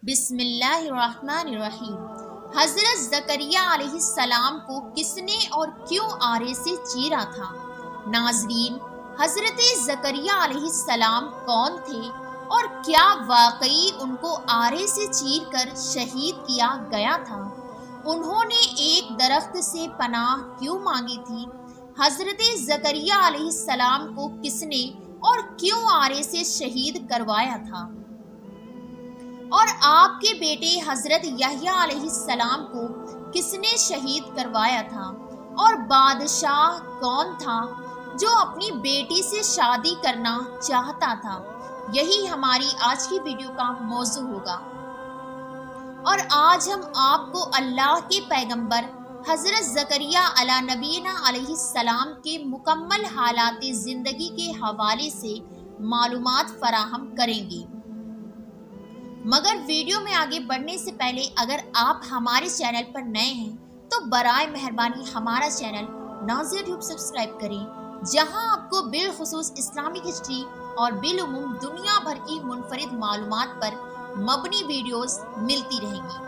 بسم اللہ الرحمن الرحیم۔ حضرت زکریا علیہ السلام کو کس نے اور کیوں آرے سے چیرا تھا؟ ناظرین، حضرت زکریا علیہ السلام کون تھے اور کیا واقعی ان کو آرے سے چیر کر شہید کیا گیا تھا؟ انہوں نے ایک درخت سے پناہ کیوں مانگی تھی؟ حضرت زکریا علیہ السلام کو کس نے اور کیوں آرے سے شہید کروایا تھا؟ اور آپ کے بیٹے حضرت یحییٰ علیہ السلام کو کس نے شہید کروایا تھا؟ اور بادشاہ کون تھا جو اپنی بیٹی سے شادی کرنا چاہتا تھا؟ یہی ہماری آج کی ویڈیو کا موضوع ہوگا۔ اور آج ہم آپ کو اللہ کے پیغمبر حضرت زکریا علیہ نبینا علیہ السلام کے مکمل حالات زندگی کے حوالے سے معلومات فراہم کریں گے۔ مگر ویڈیو میں آگے بڑھنے سے پہلے اگر آپ ہمارے چینل پر نئے ہیں تو برائے مہربانی ہمارا چینل ناظر ٹیوب سبسکرائب کریں، جہاں آپ کو بالخصوص اسلامک ہسٹری اور بالعموم دنیا بھر کی منفرد معلومات پر مبنی ویڈیوز ملتی رہیں گی۔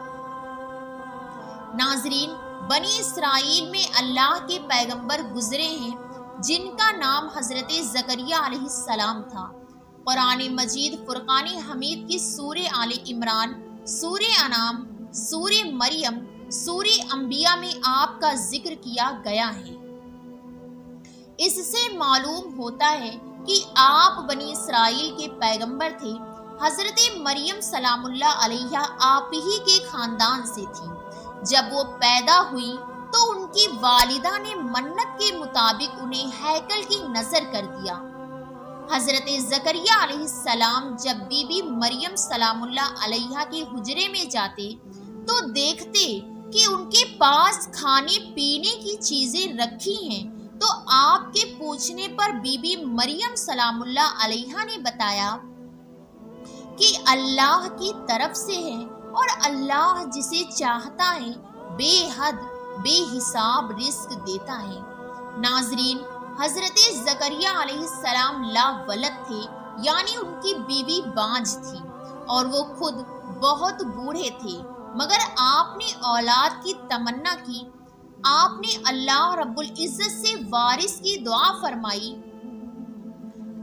ناظرین، بنی اسرائیل میں اللہ کے پیغمبر گزرے ہیں جن کا نام حضرت زکریا علیہ السلام تھا۔ قرآن مجید فرقان حمید کی سورہ آل عمران، سورہ انعام، سورہ مریم، سورہ انبیاء میں آپ کا ذکر کیا گیا ہے۔ اس سے معلوم ہوتا ہے کہ آپ بنی اسرائیل کے پیغمبر تھے۔ حضرت مریم سلام اللہ علیہا آپ ہی کے خاندان سے تھی۔ جب وہ پیدا ہوئی تو ان کی والدہ نے منت کے مطابق انہیں ہیکل کی نذر کر دیا۔ حضرت زکریا علیہ السلام جب بی بی مریم سلام اللہ علیہا کے حجرے میں جاتے تو دیکھتے کہ ان کے پاس کھانے پینے کی چیزیں رکھی ہیں، تو آپ کے پوچھنے پر بی بی مریم سلام اللہ علیہا نے بتایا کہ اللہ کی طرف سے ہے اور اللہ جسے چاہتا ہے بے حد بے حساب رزق دیتا ہے۔ ناظرین، حضرت زکریا علیہ السلام لا ولد تھے، یعنی ان کی بیوی بانجھ تھی اور وہ خود بہت بوڑھے تھے، مگر آپ نے اولاد کی تمنا کی۔ آپ نے اللہ رب العزت سے وارث کی دعا فرمائی۔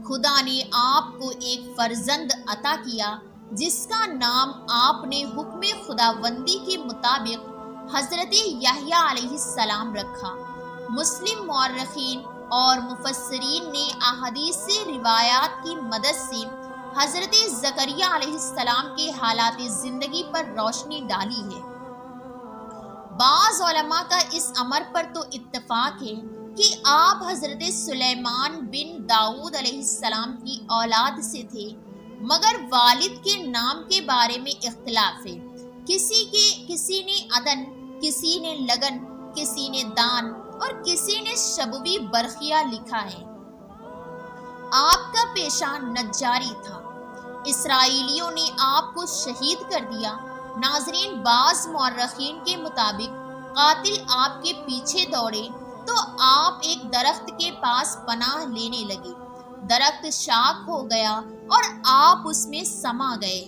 خدا نے آپ کو ایک فرزند عطا کیا جس کا نام آپ نے حکم خداوندی کے مطابق حضرت یحییٰ علیہ السلام رکھا۔ مسلم مورخین اور مفسرین نے احادیث سے روایات کی مدد سے حضرت زکریا علیہ السلام کے حالات زندگی پر روشنی ڈالی ہے۔ بعض علماء کا اس امر پر تو اتفاق ہے کہ آپ حضرت سلیمان بن داؤد علیہ السلام کی اولاد سے تھے، مگر والد کے نام کے بارے میں اختلاف ہے۔ کسی نے عدن، کسی نے لگن، کسی نے دان اور کسی نے شبوی برخیہ لکھا ہے۔ آپ کا پیشہ نجاری تھا۔ اسرائیلیوں نے آپ کو شہید کر دیا۔ ناظرین، بعض مورخین کے مطابق قاتل آپ کے پیچھے دوڑے تو آپ ایک درخت کے پاس پناہ لینے لگے۔ درخت شاخ ہو گیا اور آپ اس میں سما گئے،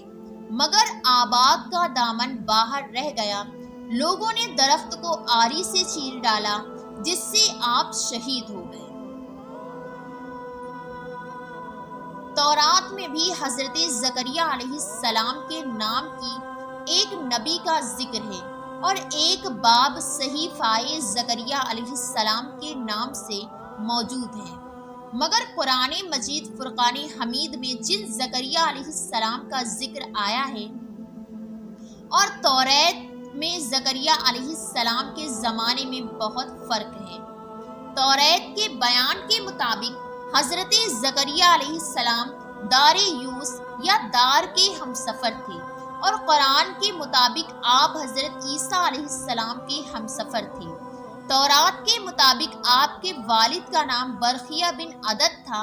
مگر آباد کا دامن باہر رہ گیا۔ لوگوں نے درخت کو آری سے چیر ڈالا جس سے آپ شہید ہو گئے۔ تورات میں بھی حضرت زکریا علیہ السلام کے نام کی ایک نبی کا ذکر ہے اور ایک باب صحیفہ زکریا علیہ السلام کے نام سے موجود ہے، مگر قرآن مجید فرقان حمید میں جن زکریا علیہ السلام کا ذکر آیا ہے اور توریت میں زکریا علیہ السلام کے زمانے میں بہت فرق ہے۔ توریت کے بیان کے مطابق حضرت زکریا علیہ السلام دار یوس یا دار کے ہمسفر تھے، اور قرآن کے مطابق آپ حضرت عیسیٰ علیہ السلام کے ہمسفر تھے۔ تورات کے مطابق آپ کے والد کا نام برخیہ بن عدد تھا۔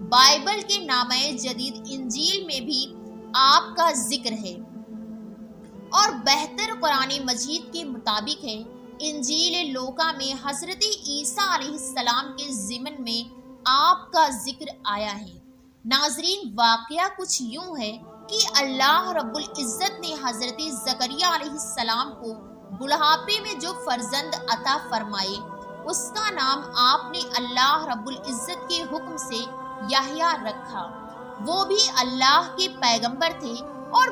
بائبل کے نامہ جدید انجیل میں بھی آپ کا ذکر ہے، اور بہتر قرآن مجید کے مطابق ہے۔ انجیل لوکا میں حضرت عیسیٰ علیہ السلام کے ضمن میں آپ کا ذکر آیا ہے۔ ناظرین، واقعہ کچھ یوں ہے کہ اللہ رب العزت نے حضرت زکریا علیہ السلام کو بڑھاپے میں جو فرزند عطا فرمائے اس کا نام آپ نے اللہ رب العزت کے حکم سے یحییٰ رکھا۔ وہ بھی اللہ کے پیغمبر تھے اور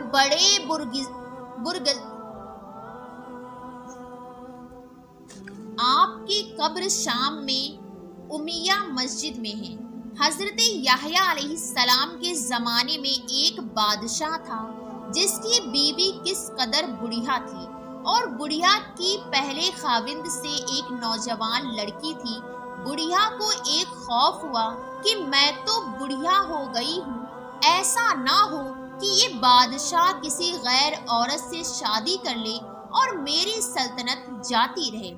آپ کی قبر شام میں امیہ مسجد میں ہے۔ حضرت یحییٰ علیہ السلام کے زمانے میں ایک بادشاہ تھا جس کی بیوی کس قدر بڑھیا تھی، اور بڑھیا کی پہلے خاوند سے ایک نوجوان لڑکی تھی۔ بڑھیا کو ایک خوف ہوا کہ میں تو بڑھیا ہو گئی ہوں، ایسا نہ ہو کہ یہ بادشاہ کسی غیر عورت سے شادی کر لے اور میری سلطنت جاتی رہے،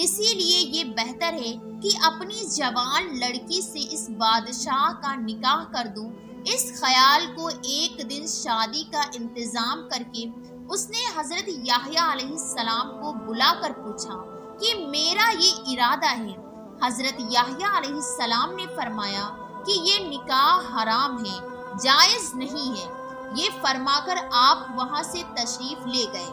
اسی لیے یہ بہتر ہے کہ اپنی جوان لڑکی سے اس بادشاہ کا نکاح کر دوں۔ اس خیال کو ایک دن شادی کا انتظام کر کے اس نے حضرت یحییٰ علیہ السلام کو بلا کر پوچھا کہ میرا یہ ارادہ ہے۔ حضرت یحییٰ علیہ السلام نے فرمایا کہ یہ نکاح حرام ہے، جائز نہیں ہے۔ یہ فرما کر آپ وہاں سے تشریف لے گئے۔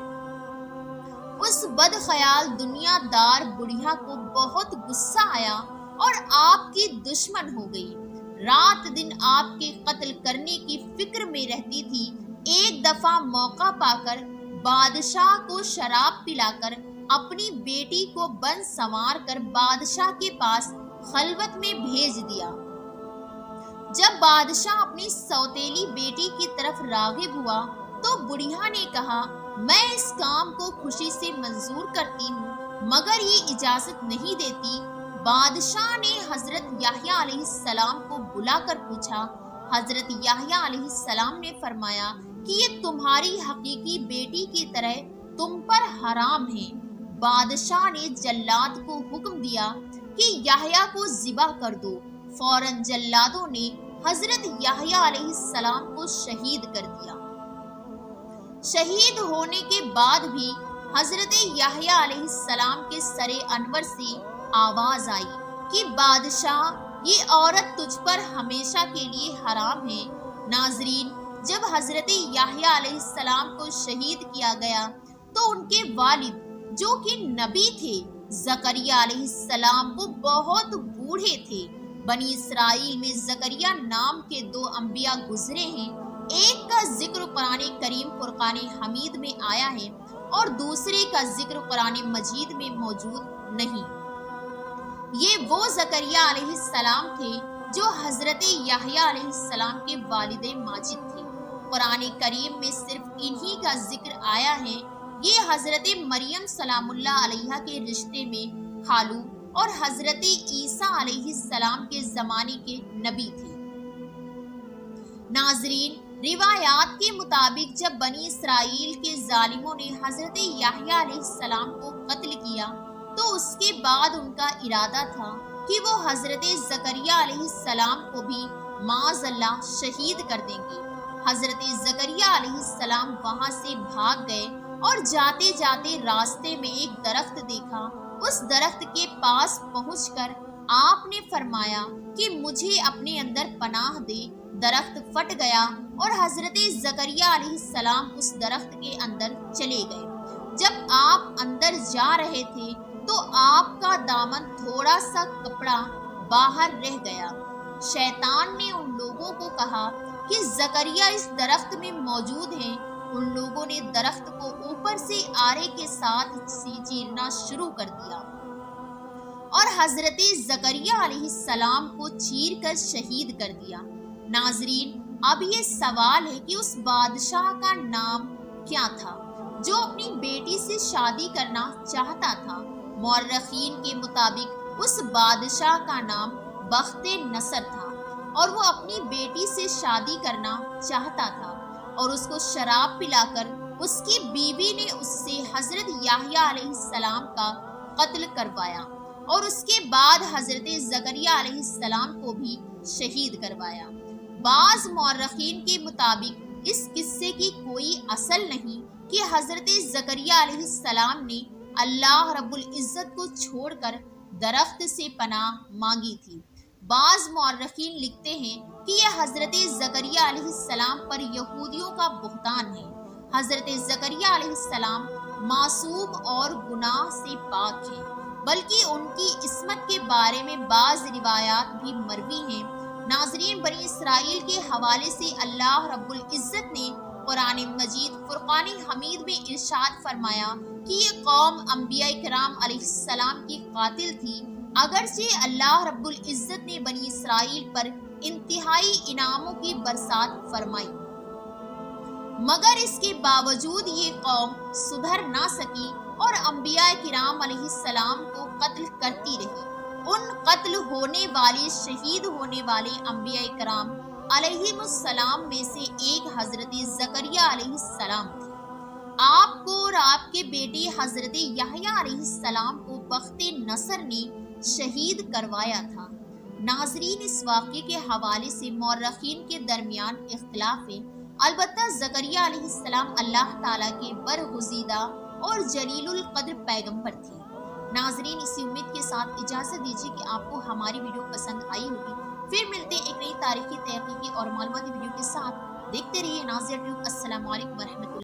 اس بد خیال دنیا دار بڑھیا کو بہت غصہ آیا اور آپ کی دشمن ہو گئی۔ رات دن آپ کے قتل کرنے کی فکر میں رہتی تھی۔ ایک دفعہ موقع پا کر بادشاہ کو شراب پلا کر اپنی بیٹی کو بن سنوار کر بادشاہ کے پاس خلوت میں بھیج دیا۔ جب بادشاہ اپنی سوتیلی بیٹی کی طرف راغب ہوا تو بڑھیا نے کہا، میں اس کام کو خوشی سے منظور کرتی ہوں مگر یہ اجازت نہیں دیتی۔ بادشاہ نے حضرت یحییٰ علیہ السلام کو بلا کر پوچھا۔ حضرت یحییٰ علیہ السلام نے فرمایا کہ یہ تمہاری حقیقی بیٹی کی طرح تم پر حرام ہے۔ بادشاہ نے جلاد کو حکم دیا کہ یحییٰ کو ذبح کر دو۔ فوراً جلادوں نے حضرت یحییٰ علیہ السلام کو شہید کر دیا۔ شہید ہونے کے بعد بھی حضرت یحییٰ علیہ السلام کے سر انور سے آواز آئی کہ بادشاہ، یہ عورت تجھ پر ہمیشہ کے لیے حرام ہے۔ ناظرین، جب حضرت یحییٰ علیہ السلام کو شہید کیا گیا تو ان کے والد جو کہ نبی تھے زکریا علیہ السلام، وہ بہت بوڑھے تھے۔ بنی اسرائیل میں زکریا نام کے 2 انبیاء گزرے ہیں۔ ایک کا ذکر قرآن کریم فرقان حمید میں آیا ہے اور دوسرے کا ذکر قرآن مجید میں موجود نہیں۔ یہ وہ زکریا علیہ السلام تھے جو حضرت یحییٰ علیہ السلام کے والد ماجد تھے۔ قرآن کریم میں صرف انہی کا ذکر آیا ہے۔ یہ حضرت مریم سلام اللہ علیہا کے رشتے میں خالو اور حضرت عیسیٰ علیہ السلام کے زمانے کے نبی تھے۔ ناظرین، روایات کے مطابق جب بنی اسرائیل کے ظالموں نے حضرت یحییٰ علیہ السلام کو قتل کیا تو اس کے بعد ان کا ارادہ تھا کہ وہ حضرت زکریا علیہ السلام کو بھی معاذ اللہ شہید کر دیں گے۔ حضرت زکریا علیہ السلام وہاں سے بھاگ گئے اور جاتے جاتے راستے میں ایک درخت دیکھا۔ اس درخت کے پاس پہنچ کر آپ نے فرمایا کہ مجھے اپنے اندر پناہ دے۔ درخت پھٹ گیا اور حضرت زکریا علیہ السلام اس درخت کے اندر چلے گئے۔ جب آپ اندر جا رہے تھے تو آپ کا دامن تھوڑا سا کپڑا باہر رہ گیا۔ شیطان نے ان لوگوں کو کہا کہ زکریا اس درخت میں موجود ہیں۔ ان لوگوں نے درخت کو اوپر سے آرے کے ساتھ چیرنا شروع کر دیا اور حضرت زکریا علیہ السلام کو چیر کر شہید کر دیا۔ ناظرین، اب یہ سوال ہے کہ اس بادشاہ کا نام کیا تھا جو اپنی بیٹی سے شادی کرنا چاہتا تھا؟ مورخین کے مطابق اس بادشاہ کا نام بخت نصر تھا اور وہ اپنی بیٹی سے شادی کرنا چاہتا تھا اور اس کو شراب پلا کر اس کی بیوی نے اس سے حضرت یحییٰ علیہ السلام کا قتل کروایا اور اس کے بعد حضرت زکریا علیہ السلام کو بھی شہید کروایا۔ بعض مورخین کے مطابق اس قصے کی کوئی اصل نہیں کہ حضرت زکریا علیہ السلام نے اللہ رب العزت کو چھوڑ کر درخت سے پناہ مانگی تھی۔ بعض مورخین لکھتے ہیں کہ یہ حضرت زکریا علیہ السلام پر یہودیوں کا بہتان ہے۔ حضرت زکریا علیہ السلام معصوم اور گناہ سے پاک ہیں، بلکہ ان کی عصمت کے بارے میں بعض روایات بھی مروی ہیں۔ ناظرین، بنی اسرائیل کے حوالے سے اللہ رب العزت نے قرآن مجید فرقان حمید میں ارشاد فرمایا کہ یہ قوم انبیاء کرام علیہ السلام کی قاتل تھی، اگرچہ اللہ رب العزت نے بنی اسرائیل پر انتہائی انعاموں کی برسات فرمائی، مگر اس کے باوجود یہ قوم سدھر نہ سکی اور انبیاء کرام علیہ السلام کو قتل کرتی رہی۔ ان قتل ہونے والے، شہید ہونے والے انبیاء کرام علیہ السلام میں سے ایک حضرت زکریا علیہ السلام تھے۔ آپ کو اور آپ کے بیٹے حضرت یحییٰ علیہ السلام کو بخت نصر نے شہید کروایا تھا۔ ناظرین، اس واقعے کے حوالے سے مورخین کے درمیان اختلاف ہے، البتہ زکریا علیہ السلام اللہ تعالیٰ کے برگزیدہ اور جلیل القدر پیغمبر تھے۔ ناظرین، اسی امید کے ساتھ اجازت دیجیے کہ آپ کو ہماری ویڈیو پسند آئی ہوگی۔ پھر ملتے ہیں ایک نئی تاریخی، تحقیقی اور معلوماتی ویڈیو کے ساتھ۔ دیکھتے رہیے ناظر ٹیوب۔ السلام علیکم ورحمۃ اللہ۔